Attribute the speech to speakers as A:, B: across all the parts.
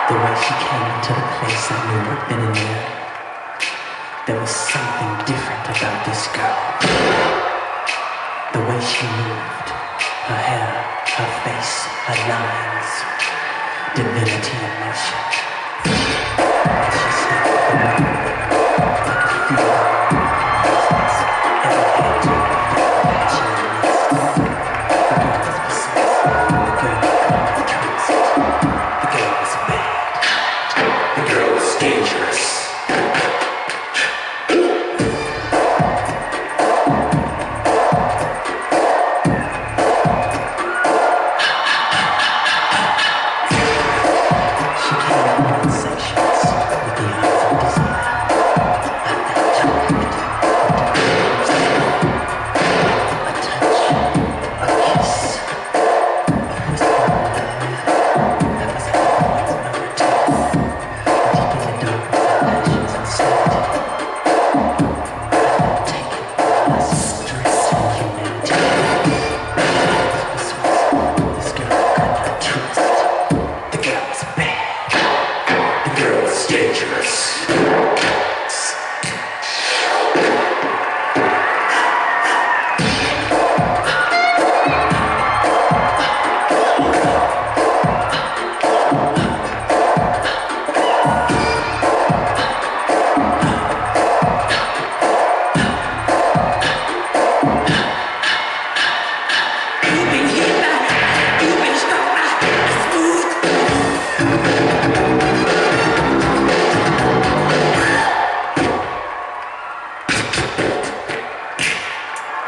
A: The way she came into the place, I knew right then and there. There was something different about this girl. The way she moved, her hair, her face, her lines, divinity in motion. As she stepped around, I could feel her presence. Every head turned, passion and lust. The girl was possessed. The girl could not trust. The girl was bad. The girl was dangerous.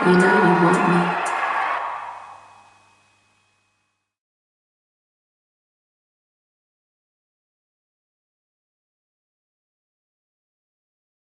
B: You know you want me.